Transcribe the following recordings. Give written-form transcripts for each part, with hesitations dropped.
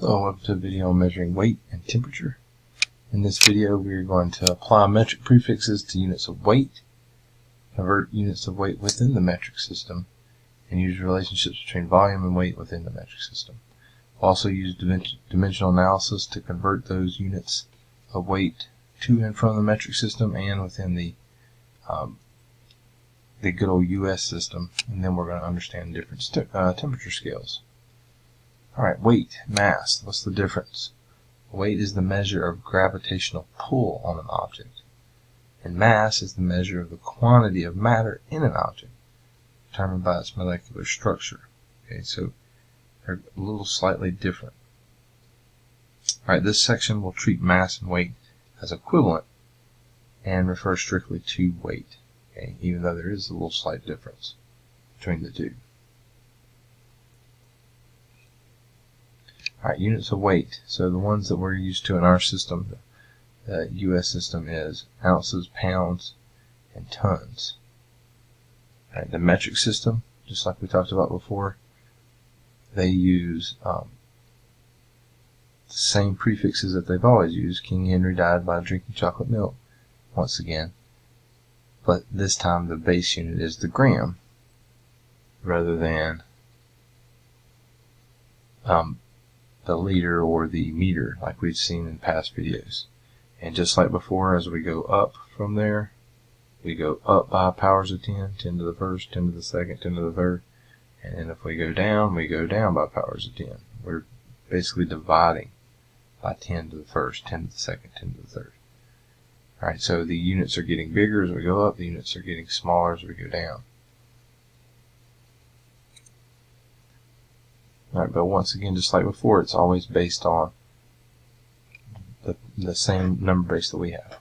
Hello, welcome to a video on measuring weight and temperature. In this video we are going to apply metric prefixes to units of weight, convert units of weight within the metric system, and use relationships between volume and weight within the metric system. We'll also use dimensional analysis to convert those units of weight to and from the metric system and within the good old US system, and then we're going to understand different temperature scales. Alright, weight, mass, what's the difference? Weight is the measure of gravitational pull on an object, and mass is the measure of the quantity of matter in an object, determined by its molecular structure. Okay, so they're a little slightly different. Alright, this section will treat mass and weight as equivalent and refer strictly to weight, okay, even though there is a little slight difference between the two. Alright, units of weight. So the ones that we're used to in our system, the US system, is ounces, pounds, and tons. Alright, the metric system, just like we talked about before, they use the same prefixes that they've always used. King Henry died by drinking chocolate milk, once again. But this time the base unit is the gram, rather than the liter or the meter like we've seen in past videos. And just like before, as we go up from there, we go up by powers of 10, 10 to the first, 10 to the second, 10 to the third. And then if we go down by powers of 10. We're basically dividing by 10 to the first, 10 to the second, 10 to the third. Alright, so the units are getting bigger as we go up, the units are getting smaller as we go down. Alright, but once again, just like before, it's always based on the same number base that we have.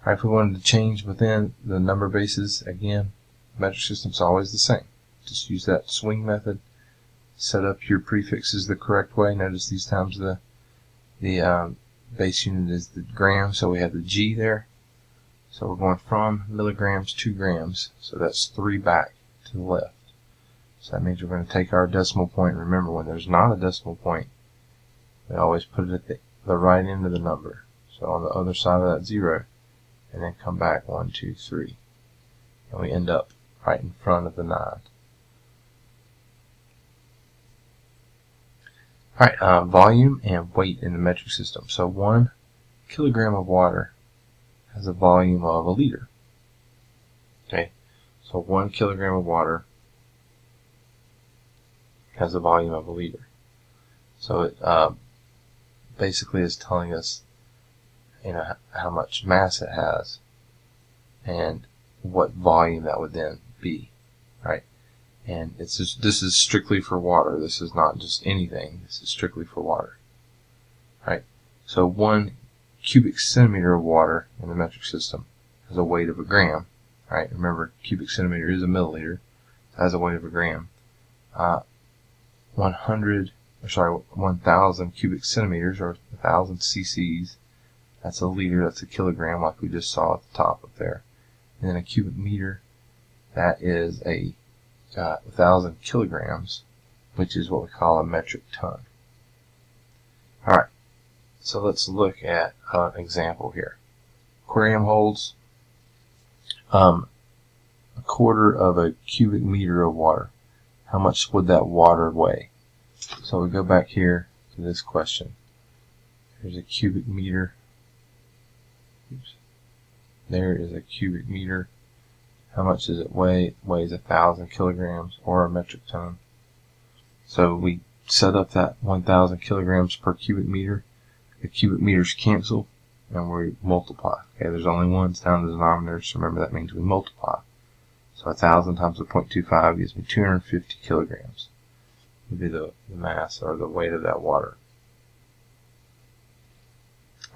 Alright, if we wanted to change within the number bases, again, the metric system's always the same. Just use that swing method, set up your prefixes the correct way. Notice these times the base unit is the gram, so we have the G there. So we're going from milligrams to grams, so that's 3 back to the left. So that means we're going to take our decimal point. Remember, when there's not a decimal point, we always put it at the right end of the number. So on the other side of that 0, and then come back 1, 2, 3. And we end up right in front of the 9. Alright, volume and weight in the metric system. So 1 kilogram of water has a volume of a liter. Okay, so 1 kilogram of water has a volume of a liter. So it basically is telling us, how much mass it has and what volume that would then be, right? And this is strictly for water. This is not just anything. This is strictly for water, right? So 1 cubic centimeter of water in the metric system has a weight of a gram, right? Remember, cubic centimeter is a milliliter. It has a weight of a gram. 1,000 cubic centimeters, or 1,000 cc's, that's a liter, that's a kilogram, like we just saw at the top up there. And then a cubic meter, that is 1,000 kilograms, which is what we call a metric ton. Alright, so let's look at an example here. Aquarium holds a quarter of a cubic meter of water. How much would that water weigh? So we go back here to this question. There's a cubic meter. Oops. There is a cubic meter. How much does it weigh? It weighs 1,000 kilograms, or a metric ton. So we set up that 1,000 kilograms per cubic meter. The cubic meters cancel, and we multiply. Okay, there's only ones down in the denominator, so remember that means we multiply. So 1,000 times the 0.25 gives me 250 kilograms. Would be the mass or the weight of that water.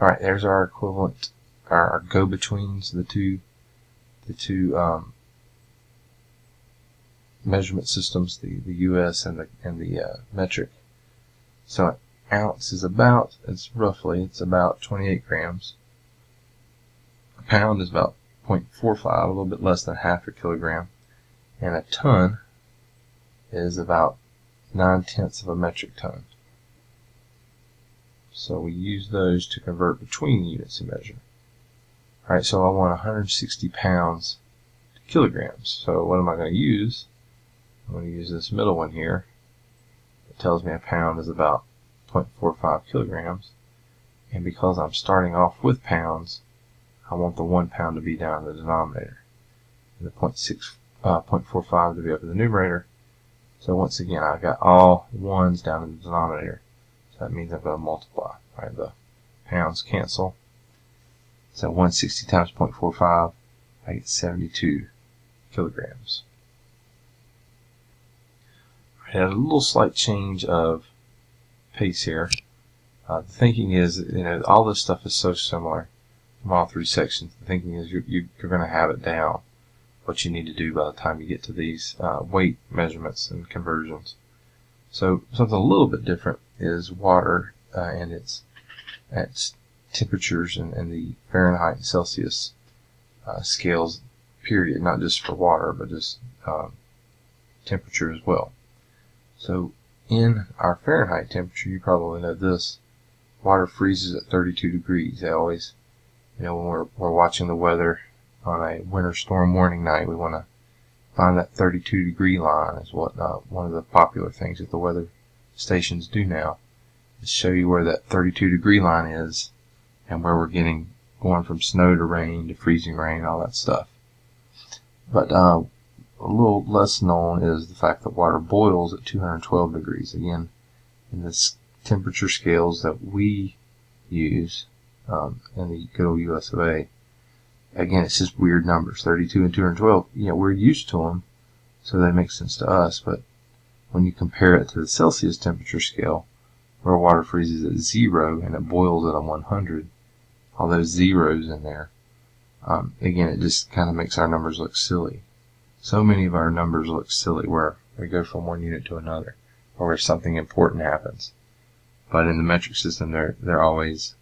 Alright, there's our equivalent, our go-betweens, the two measurement systems, the US and the metric. So an ounce is about 28 grams. A pound is about 0.45, a little bit less than half a kilogram, and a ton is about 9/10 of a metric ton. So we use those to convert between units of measure. Alright, so I want 160 pounds to kilograms. So what am I going to use? I'm going to use this middle one here. It tells me a pound is about 0.45 kilograms. And because I'm starting off with pounds, I want the 1 pound to be down in the denominator, and the 0.45 to be up in the numerator. So once again, I've got all ones down in the denominator. So that means I'm going to multiply. Right, the pounds cancel. So 160 times 0.45, I get 72 kilograms. I had a little slight change of pace here. The thinking is, all this stuff is so similar from all three sections. The thinking is you're going to have it down, what you need to do by the time you get to these weight measurements and conversions. So something a little bit different is water and its temperatures and the Fahrenheit and Celsius scales, period, not just for water, but just temperature as well. So in our Fahrenheit temperature, you probably know this, water freezes at 32 degrees. They always, when we're watching the weather on a winter storm warning night, we want to find that 32 degree line is what one of the popular things that the weather stations do now, is show you where that 32 degree line is and where we're going from snow to rain to freezing rain, all that stuff. But a little less known is the fact that water boils at 212 degrees. Again, in the temperature scales that we use in the good old US of A, again, it's just weird numbers, 32 and 212. We're used to them, so they make sense to us. But when you compare it to the Celsius temperature scale, where water freezes at 0 and it boils at a 100, all those zeros in there, again, it just kind of makes our numbers look silly. So many of our numbers look silly where we go from one unit to another, or where something important happens. But in the metric system, they're always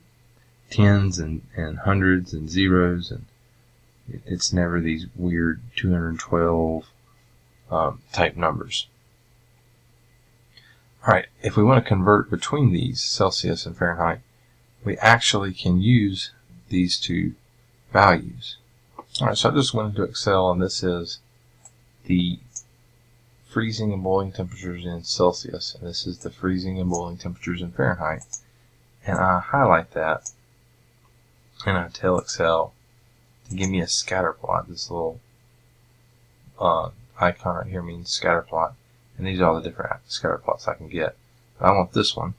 tens and hundreds and zeros, and it's never these weird 212 type numbers. Alright, if we want to convert between these, Celsius and Fahrenheit, we actually can use these two values. Alright, so I just went into Excel, and this is the freezing and boiling temperatures in Celsius, and this is the freezing and boiling temperatures in Fahrenheit. And I highlight that, and I tell Excel to give me a scatter plot. This little icon right here means scatter plot, and these are all the different scatter plots I can get. But I want this one,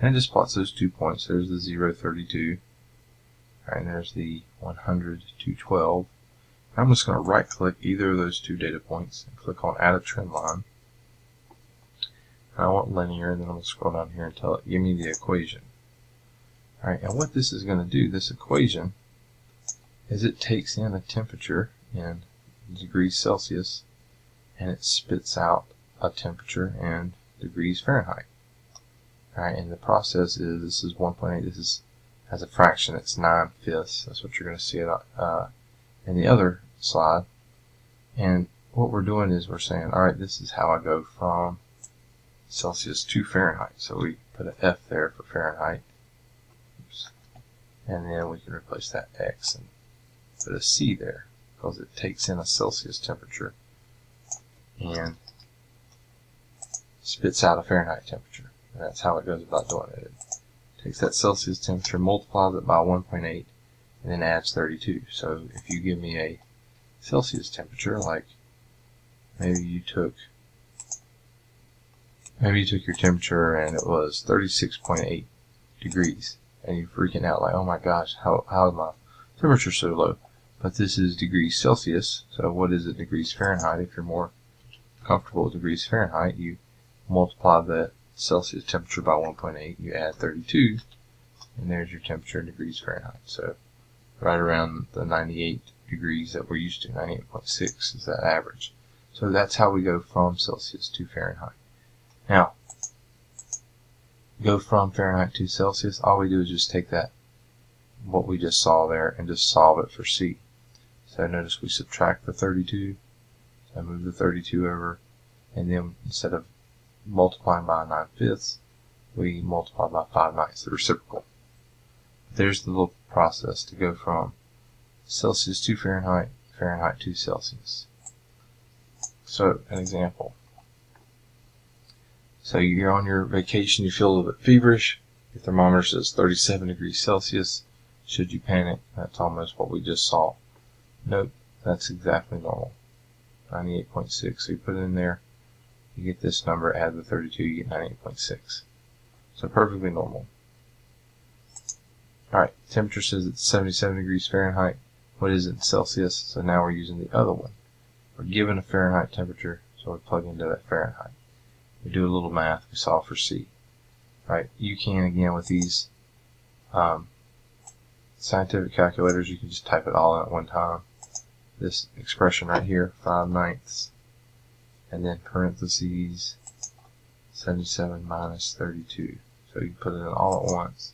and it just plots those 2 points. There's the 0, 32, and there's the 100, 212. I'm just going to right click either of those two data points and click on add a trend line. And I want linear, and then I'm going to scroll down here and tell it, give me the equation. Alright, and what this is going to do, this equation, is it takes in a temperature in degrees Celsius and it spits out a temperature in degrees Fahrenheit. Alright, and the process is, this is 1.8, this is as a fraction, it's 9/5. That's what you're going to see it in the other slide. And what we're doing is we're saying, alright, this is how I go from Celsius to Fahrenheit. So we put an F there for Fahrenheit. Oops. And then we can replace that X and put a C there, because it takes in a Celsius temperature and spits out a Fahrenheit temperature. And that's how it goes about doing it. It takes that Celsius temperature, multiplies it by 1.8, and then adds 32. So if you give me a Celsius temperature, like maybe you took your temperature and it was 36.8 degrees, and you're freaking out like, oh my gosh, how is my temperature so low? But this is degrees Celsius, so what is it degrees Fahrenheit? If you're more comfortable with degrees Fahrenheit, you multiply the Celsius temperature by 1.8, you add 32, and there's your temperature in degrees Fahrenheit. So right around the 98 degrees that we're used to, 98.6 is that average. So that's how we go from Celsius to Fahrenheit. Now, go from Fahrenheit to Celsius, all we do is just take that, what we just saw there, and just solve it for C. So notice we subtract the 32, so I move the 32 over, and then instead of multiplying by 9/5, we multiply by 5/9, the reciprocal. There's the little process to go from Celsius to Fahrenheit, Fahrenheit to Celsius. So, an example. So you're on your vacation, you feel a little bit feverish, your thermometer says 37 degrees Celsius. Should you panic? That's almost what we just saw. Nope, that's exactly normal. 98.6, so you put it in there, you get this number, add the 32, you get 98.6. So perfectly normal. Alright, temperature says it's 77 degrees Fahrenheit. What is it in Celsius? So now we're using the other one. We're given a Fahrenheit temperature, so we plug into that Fahrenheit. We do a little math, we solve for C. Right, you can, again, with these scientific calculators, you can just type it all in at one time. This expression right here, 5/9, and then parentheses, 77 minus 32. So you put it in all at once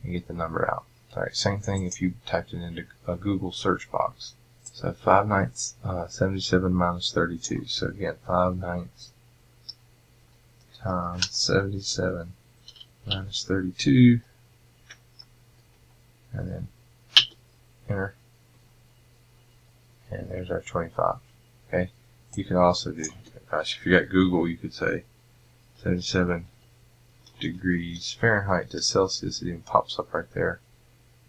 and get the number out. Alright, same thing if you typed it into a Google search box. So 5/9, 77 minus 32. So again, 5/9 times 77 minus 32, and then enter, and there's our 25. Okay, you can also do, gosh, if you got Google, you could say 77 degrees Fahrenheit to Celsius. It even pops up right there,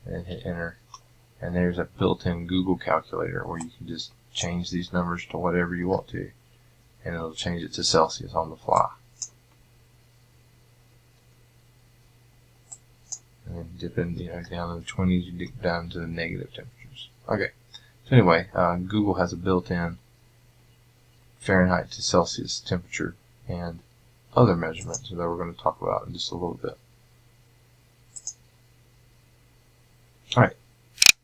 and then hit enter, and there's a built-in Google calculator where you can just change these numbers to whatever you want to, and it'll change it to Celsius on the fly. And then dip in, down to the 20s, you dip down to the negative temperatures. Okay, so anyway, Google has a built-in Fahrenheit to Celsius temperature and other measurements that we're going to talk about in just a little bit. Alright,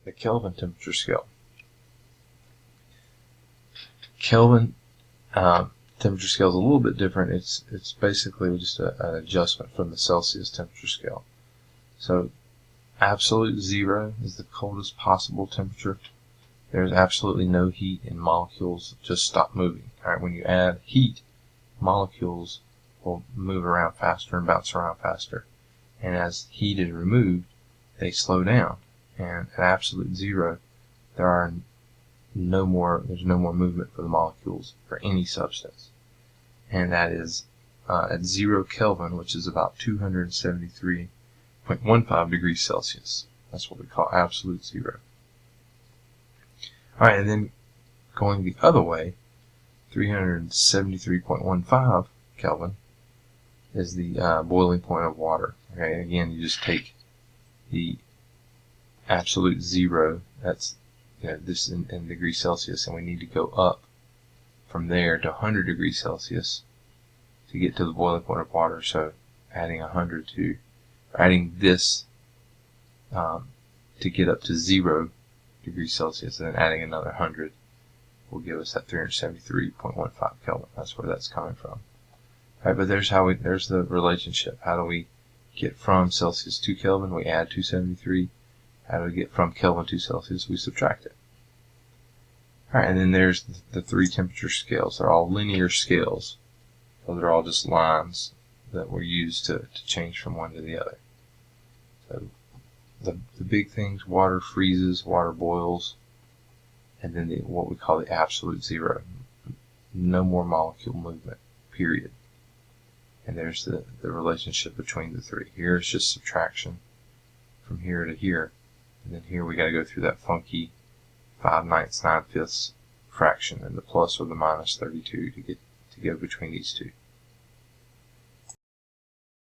the Kelvin temperature scale. Kelvin temperature scale is a little bit different. It's basically just an adjustment from the Celsius temperature scale. So, absolute 0 is the coldest possible temperature. There's absolutely no heat, and molecules just stop moving. Alright, when you add heat, molecules will move around faster and bounce around faster. And as heat is removed, they slow down. And at absolute 0, there's no more movement for the molecules for any substance. And that is at 0 Kelvin, which is about 273.15 degrees Celsius. That's what we call absolute 0. Alright, and then going the other way, 373.15 Kelvin is the boiling point of water. Okay, again, you just take the absolute 0, that's this in degrees Celsius, and we need to go up from there to 100 degrees Celsius to get to the boiling point of water. So adding 100 to, adding this to get up to 0 degrees Celsius, and then adding another 100 will give us that 373.15 Kelvin. That's where that's coming from. Alright, but there's the relationship. How do we get from Celsius to Kelvin? We add 273. How do we get from Kelvin to Celsius? We subtract it. Alright, and then there's the 3 temperature scales. They're all linear scales. So they're all just lines that were used to change from one to the other. So the big things, water freezes, water boils, and then what we call the absolute 0. No more molecule movement, period. And there's the relationship between the 3. Here it's just subtraction from here to here. And then here we got to go through that funky 5/9, 9/5 fraction, and the plus or the minus 32 to go between these two.